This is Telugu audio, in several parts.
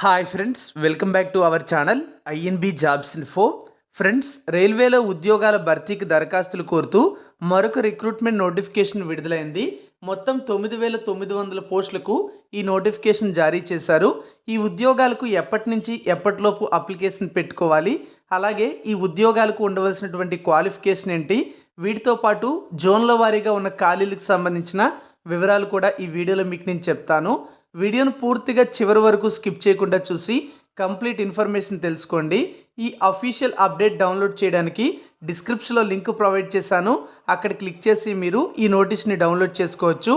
Hi friends, welcome back to our channel INB jobs info. Friends, రైల్వేలో ఉద్యోగాల భర్తీకి దరఖాస్తులు కోరుతూ మరొక రిక్రూట్మెంట్ నోటిఫికేషన్ విడుదలైంది. మొత్తం 9,900 పోస్టులకు ఈ నోటిఫికేషన్ జారీ చేశారు. ఈ ఉద్యోగాలకు ఎప్పటి నుంచి ఎప్పటిలోపు అప్లికేషన్ పెట్టుకోవాలి, అలాగే ఈ ఉద్యోగాలకు ఉండవలసినటువంటి క్వాలిఫికేషన్ ఏంటి, వీటితో పాటు జోన్ల వారీగా ఉన్న ఖాళీలకు సంబంధించిన వివరాలు కూడా ఈ వీడియోలో మీకు నేను చెప్తాను. వీడియోను పూర్తిగా చివరి వరకు స్కిప్ చేయకుండా చూసి కంప్లీట్ ఇన్ఫర్మేషన్ తెలుసుకోండి. ఈ అఫీషియల్ అప్డేట్ డౌన్లోడ్ చేయడానికి డిస్క్రిప్షన్లో లింక్ ప్రొవైడ్ చేశాను. అక్కడ క్లిక్ చేసి మీరు ఈ నోటీస్ని డౌన్లోడ్ చేసుకోవచ్చు.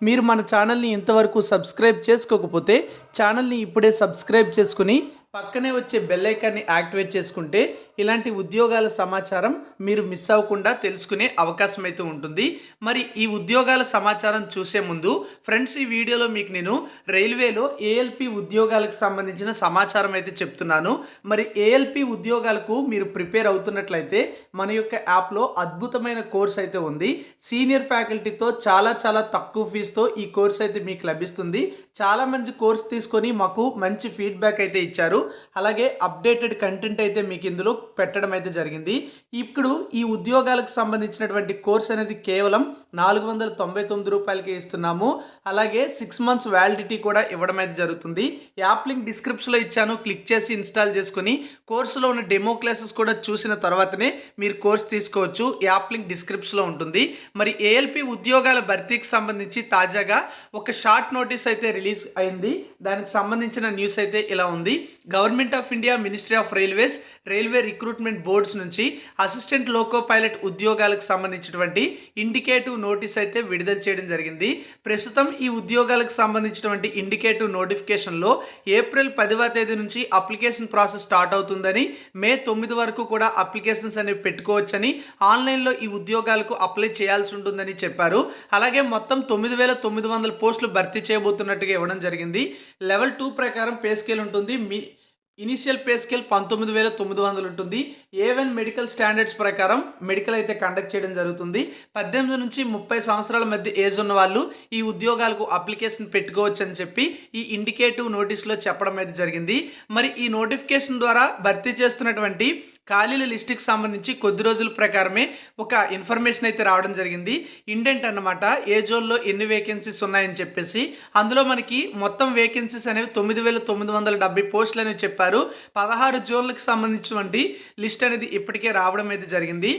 మీరు మన ఛానల్ని ఇంతవరకు సబ్స్క్రైబ్ చేసుకోకపోతే ఛానల్ని ఇప్పుడే సబ్స్క్రైబ్ చేసుకుని పక్కనే వచ్చే బెల్ ఐకాన్ని యాక్టివేట్ చేసుకుంటే ఇలాంటి ఉద్యోగాల సమాచారం మీరు మిస్ అవ్వకుండా తెలుసుకునే అవకాశం అయితే ఉంటుంది. మరి ఈ ఉద్యోగాల సమాచారం చూసే ముందు ఫ్రెండ్స్, ఈ వీడియోలో మీకు నేను రైల్వేలో ఏఎల్పి ఉద్యోగాలకు సంబంధించిన సమాచారం అయితే చెప్తున్నాను. మరి ఏఎల్పి ఉద్యోగాలకు మీరు ప్రిపేర్ అవుతున్నట్లయితే మన యొక్క యాప్లో అద్భుతమైన కోర్స్ అయితే ఉంది. సీనియర్ ఫ్యాకల్టీతో చాలా తక్కువ ఫీజుతో ఈ కోర్స్ అయితే మీకు లభిస్తుంది. చాలా మంచి కోర్స్ తీసుకొని మాకు మంచి ఫీడ్బ్యాక్ అయితే ఇచ్చారు. అలాగే అప్డేటెడ్ కంటెంట్ అయితే మీకు ఇందులో పెట్టడం అయితే జరిగింది. ఇప్పుడు ఈ ఉద్యోగాలకు సంబంధించినటువంటి కోర్స్ అనేది కేవలం 499 రూపాయలకి ఇస్తున్నాము. అలాగే 6 months వ్యాలిడిటీ కూడా ఇవ్వడం అయితే జరుగుతుంది. యాప్ లింక్ డిస్క్రిప్షన్లో ఇచ్చాను, క్లిక్ చేసి ఇన్స్టాల్ చేసుకుని కోర్సులో ఉన్న డెమో క్లాసెస్ కూడా చూసిన తర్వాతనే మీరు కోర్స్ తీసుకోవచ్చు. యాప్ లింక్ డిస్క్రిప్షన్లో ఉంటుంది. మరి ఏఎల్పి ఉద్యోగాల భర్తీకి సంబంధించి తాజాగా ఒక షార్ట్ నోటీస్ అయితే రిలీజ్ అయింది. దానికి సంబంధించిన న్యూస్ అయితే ఇలా ఉంది. Government of India, ministry of railways, railway recruitment boards నుంచి అసిస్టెంట్ లోకో పైలట్ ఉద్యోగాలకు సంబంధించినటువంటి ఇండికేటివ్ నోటీస్ అయితే విడుదల చేయడం జరిగింది. ప్రస్తుతం ఈ ఉద్యోగాలకు సంబంధించినటువంటి ఇండికేటివ్ నోటిఫికేషన్లో ఏప్రిల్ 10వ తేదీ నుంచి అప్లికేషన్ ప్రాసెస్ స్టార్ట్ అవుతుందని, మే 9 వరకు కూడా అప్లికేషన్స్ అనేవి పెట్టుకోవచ్చని, ఆన్లైన్లో ఈ ఉద్యోగాలకు అప్లై చేయాల్సి ఉంటుందని చెప్పారు. అలాగే మొత్తం 9,900 పోస్టులు భర్తీ చేయబోతున్నట్టుగా ఇవ్వడం జరిగింది. లెవెల్ 2 ప్రకారం పే స్కేల్ ఉంటుంది. ఇనిషియల్ పే స్కేల్ 19,900 ఉంటుంది. A1 మెడికల్ స్టాండర్డ్స్ ప్రకారం మెడికల్ అయితే కండక్ట్ చేయడం జరుగుతుంది. 18 నుంచి 30 సంవత్సరాల మధ్య ఏజ్ ఉన్న వాళ్ళు ఈ ఉద్యోగాలకు అప్లికేషన్ పెట్టుకోవచ్చు అని చెప్పి ఈ ఇండికేటివ్ నోటీస్లో చెప్పడం అయితే జరిగింది. మరి ఈ నోటిఫికేషన్ ద్వారా భర్తీ చేస్తున్నటువంటి ఖాళీల లిస్టుకి సంబంధించి కొద్ది రోజుల ప్రకారమే ఒక ఇన్ఫర్మేషన్ అయితే రావడం జరిగింది. ఇండెంట్ అన్నమాట, ఏ జోన్లో ఎన్ని వేకెన్సీస్ ఉన్నాయని చెప్పేసి. అందులో మనకి మొత్తం వేకెన్సీస్ అనేవి 9,970 పోస్టులు అనేవి చెప్పారు. 16 జోన్లకు సంబంధించినటువంటి లిస్ట్ అనేది ఇప్పటికే రావడం అయితే జరిగింది.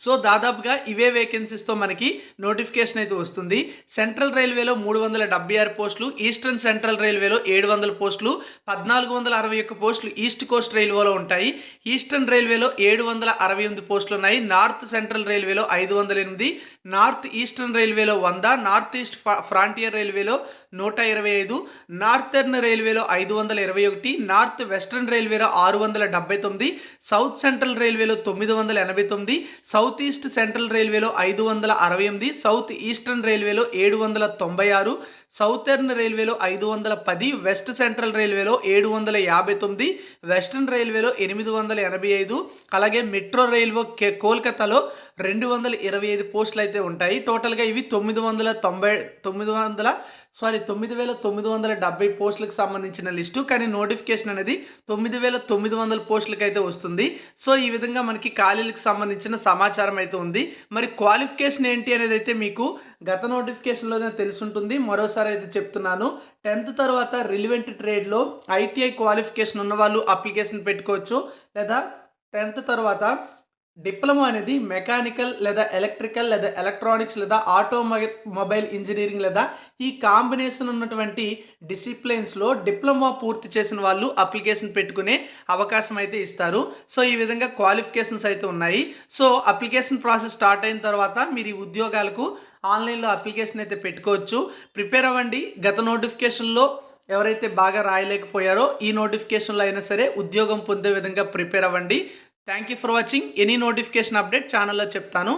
సో దాదాపుగా ఇవే వేకెన్సీస్తో మనకి నోటిఫికేషన్ అయితే వస్తుంది. సెంట్రల్ రైల్వేలో 376 పోస్టులు, ఈస్టర్న్ సెంట్రల్ రైల్వేలో 700 పోస్టులు, 1461 పోస్టులు ఈస్ట్ కోస్ట్ రైల్వేలో ఉంటాయి. ఈస్టర్న్ రైల్వేలో 768 పోస్టులు ఉన్నాయి. నార్త్ సెంట్రల్ రైల్వేలో 508, నార్త్ ఈస్టర్న్ రైల్వేలో 100, నార్త్ ఈస్ట్ ఫ్రాంటియర్ రైల్వేలో 125, నార్థర్న్ రైల్వేలో 521, నార్త్ వెస్ట్రన్ రైల్వేలో 679, సౌత్ సెంట్రల్ రైల్వేలో 989, సౌత్ ఈస్ట్ సెంట్రల్ రైల్వేలో 568, సౌత్ ఈస్టర్న్ రైల్వేలో 796, సౌతర్న్ రైల్వేలో 510, వెస్ట్ సెంట్రల్ రైల్వేలో 759, వెస్ట్రన్ రైల్వేలో 885, అలాగే మెట్రో రైల్వే కోల్కతాలో 225 పోస్టులు అయితే ఉంటాయి. టోటల్గా ఇవి 9,970 పోస్టులకు సంబంధించిన లిస్టు. కానీ నోటిఫికేషన్ అనేది 9,900 పోస్టులకు అయితే వస్తుంది. సో ఈ విధంగా మనకి ఖాళీలకు సంబంధించిన సమాచారం అయితే ఉంది. మరి క్వాలిఫికేషన్ ఏంటి అనేది అయితే మీకు గత నోటిఫికేషన్లోనే తెలుసుంటుంది. మరోసారి అయితే చెప్తున్నాను, 10th తర్వాత రిలివెంట్ ట్రేడ్లో ITI క్వాలిఫికేషన్ ఉన్న వాళ్ళు అప్లికేషన్ పెట్టుకోవచ్చు. లేదా 10th తర్వాత డిప్లొమా అనేది మెకానికల్ లేదా ఎలక్ట్రికల్ లేదా ఎలక్ట్రానిక్స్ లేదా ఆటోమొబైల్ ఇంజనీరింగ్ లేదా ఈ కాంబినేషన్ ఉన్నటువంటి డిసిప్లిన్స్లో డిప్లొమా పూర్తి చేసిన వాళ్ళు అప్లికేషన్ పెట్టుకునే అవకాశం అయితే ఇస్తారు. సో ఈ విధంగా క్వాలిఫికేషన్స్ అయితే ఉన్నాయి. సో అప్లికేషన్ ప్రాసెస్ స్టార్ట్ అయిన తర్వాత మీరు ఈ ఉద్యోగాలకు ఆన్లైన్లో అప్లికేషన్ అయితే పెట్టుకోవచ్చు. ప్రిపేర్ అవ్వండి. గత నోటిఫికేషన్లో ఎవరైతే బాగా రాయలేకపోయారో ఈ నోటిఫికేషన్లో అయినా సరే ఉద్యోగం పొందే విధంగా ప్రిపేర్ అవ్వండి. Thank you for watching. Any notification update ఛానల్లో చెప్తాను.